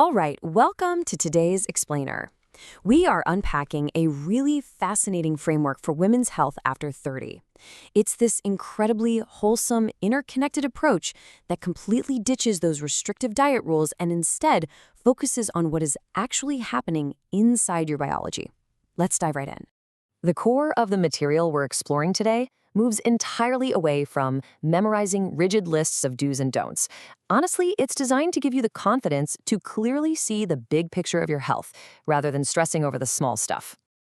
All right, welcome to today's Explainer. We are unpacking a really fascinating framework for women's health after 30. It's this incredibly wholesome, interconnected approach that completely ditches those restrictive diet rules and instead focuses on what is actually happening inside your biology. Let's dive right in. The core of the material we're exploring today moves entirely away from memorizing rigid lists of do's and don'ts. Honestly, it's designed to give you the confidence to clearly see the big picture of your health, rather than stressing over the small stuff.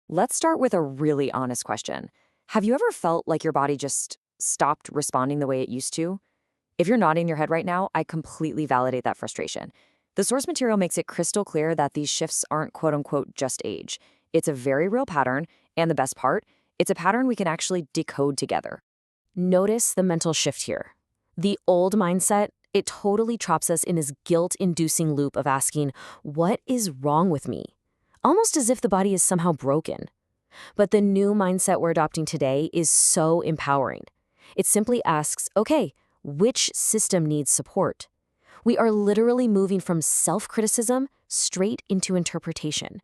Let's start with a really honest question. Have you ever felt like your body just stopped responding the way it used to? If you're nodding your head right now, I completely validate that frustration. The source material makes it crystal clear that these shifts aren't quote-unquote just age. It's a very real pattern, and the best part, it's a pattern we can actually decode together. Notice the mental shift here. The old mindset, it totally traps us in this guilt-inducing loop of asking, what is wrong with me? Almost as if the body is somehow broken. But the new mindset we're adopting today is so empowering. It simply asks, okay, which system needs support? We are literally moving from self-criticism straight into interpretation.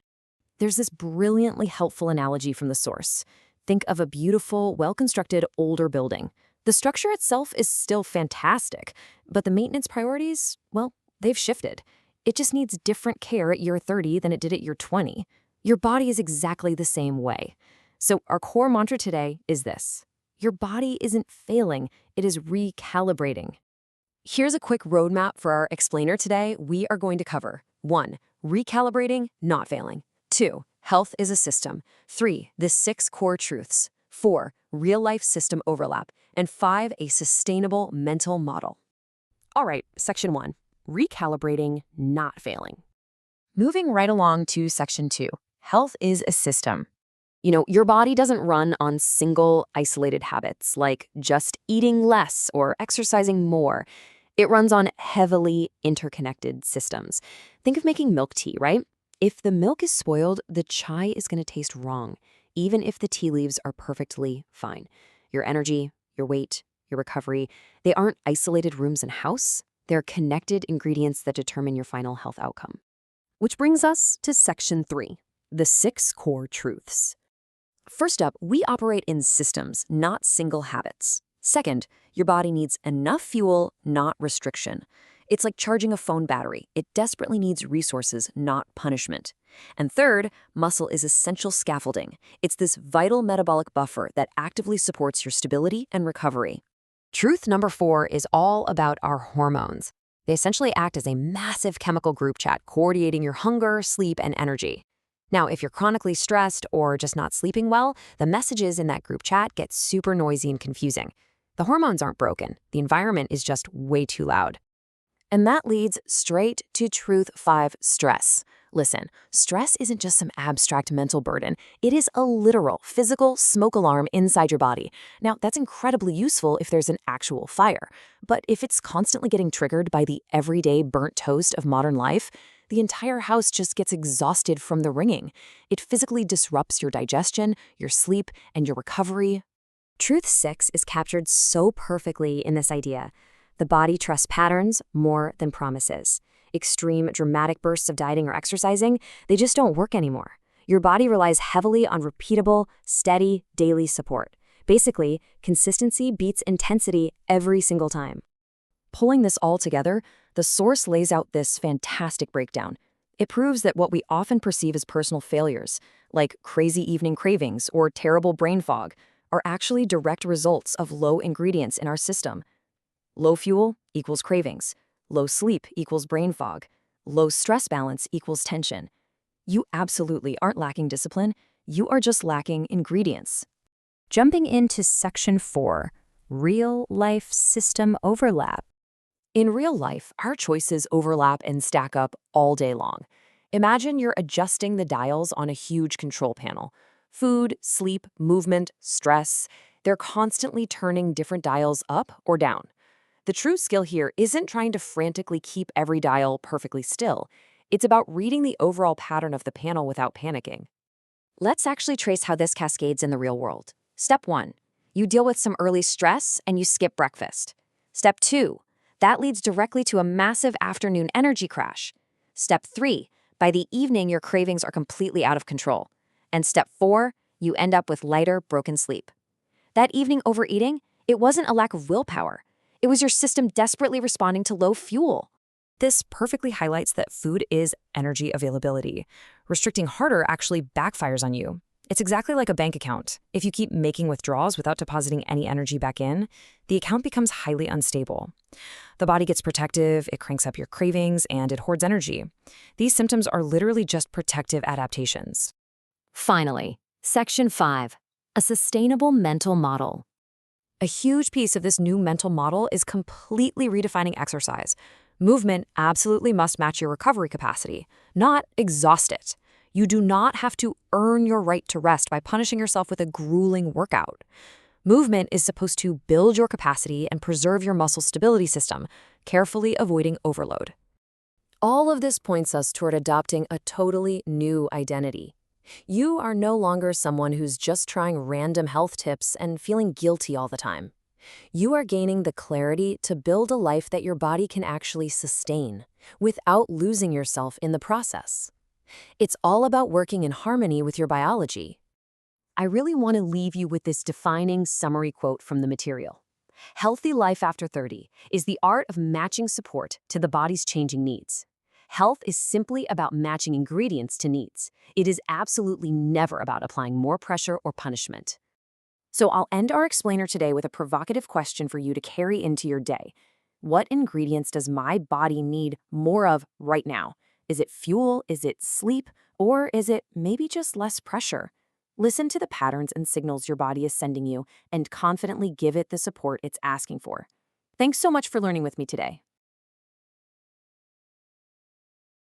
There's this brilliantly helpful analogy from the source. Think of a beautiful, well-constructed older building. The structure itself is still fantastic, but the maintenance priorities, well, they've shifted. It just needs different care at year 30 than it did at year 20. Your body is exactly the same way. So our core mantra today is this. Your body isn't failing, it is recalibrating. Here's a quick roadmap for our explainer today. We are going to cover 1. Recalibrating, not failing. 2. Health is a system. 3. The 6 core truths. 4. Real-life system overlap. And 5. A sustainable mental model. All right, section 1. Recalibrating, not failing. Moving right along to section 2. Health is a system. Your body doesn't run on single, isolated habits, like just eating less or exercising more. It runs on heavily interconnected systems. Think of making milk tea, right? If the milk is spoiled, the chai is going to taste wrong, even if the tea leaves are perfectly fine. Your energy, your weight, your recovery, they aren't isolated rooms in a house. They're connected ingredients that determine your final health outcome. Which brings us to section 3, the 6 core truths. First up, we operate in systems, not single habits. Second, your body needs enough fuel, not restriction. It's like charging a phone battery. It desperately needs resources, not punishment. And third, muscle is essential scaffolding. It's this vital metabolic buffer that actively supports your stability and recovery. Truth number 4 is all about our hormones. They essentially act as a massive chemical group chat, coordinating your hunger, sleep, and energy. Now, if you're chronically stressed or just not sleeping well, the messages in that group chat get super noisy and confusing. The hormones aren't broken. The environment is just way too loud. And that leads straight to truth 5, stress. Listen, stress isn't just some abstract mental burden. It is a literal, physical smoke alarm inside your body. Now, that's incredibly useful if there's an actual fire. But if it's constantly getting triggered by the everyday burnt toast of modern life, the entire house just gets exhausted from the ringing. It physically disrupts your digestion, your sleep, and your recovery. Truth 6 is captured so perfectly in this idea. The body trusts patterns more than promises. Extreme, dramatic bursts of dieting or exercising, they just don't work anymore. Your body relies heavily on repeatable, steady, daily support. Basically, consistency beats intensity every single time. Pulling this all together, the source lays out this fantastic breakdown. It proves that what we often perceive as personal failures, like crazy evening cravings or terrible brain fog, are actually direct results of low ingredients in our system. Low fuel equals cravings. Low sleep equals brain fog. Low stress balance equals tension. You absolutely aren't lacking discipline. You are just lacking ingredients. Jumping into section 4, real-life system overlap. In real life, our choices overlap and stack up all day long. Imagine you're adjusting the dials on a huge control panel. Food, sleep, movement, stress, they're constantly turning different dials up or down. The true skill here isn't trying to frantically keep every dial perfectly still. It's about reading the overall pattern of the panel without panicking. Let's actually trace how this cascades in the real world. Step 1. You deal with some early stress and you skip breakfast. Step 2. That leads directly to a massive afternoon energy crash. Step 3, by the evening, your cravings are completely out of control. And step 4, you end up with lighter, broken sleep. That evening overeating, it wasn't a lack of willpower. It was your system desperately responding to low fuel. This perfectly highlights that food is energy availability. Restricting harder actually backfires on you. It's exactly like a bank account. If you keep making withdrawals without depositing any energy back in, the account becomes highly unstable. The body gets protective, it cranks up your cravings, and it hoards energy. These symptoms are literally just protective adaptations. Finally, Section 5, a sustainable mental model. A huge piece of this new mental model is completely redefining exercise. Movement absolutely must match your recovery capacity, not exhaust it. You do not have to earn your right to rest by punishing yourself with a grueling workout. Movement is supposed to build your capacity and preserve your muscle stability system, carefully avoiding overload. All of this points us toward adopting a totally new identity. You are no longer someone who's just trying random health tips and feeling guilty all the time. You are gaining the clarity to build a life that your body can actually sustain, without losing yourself in the process. It's all about working in harmony with your biology. I really want to leave you with this defining summary quote from the material. Healthy life after 30 is the art of matching support to the body's changing needs. Health is simply about matching ingredients to needs. It is absolutely never about applying more pressure or punishment. So I'll end our explainer today with a provocative question for you to carry into your day. What ingredients does my body need more of right now? Is it fuel? Is it sleep? Or is it maybe just less pressure? Listen to the patterns and signals your body is sending you and confidently give it the support it's asking for. Thanks so much for learning with me today.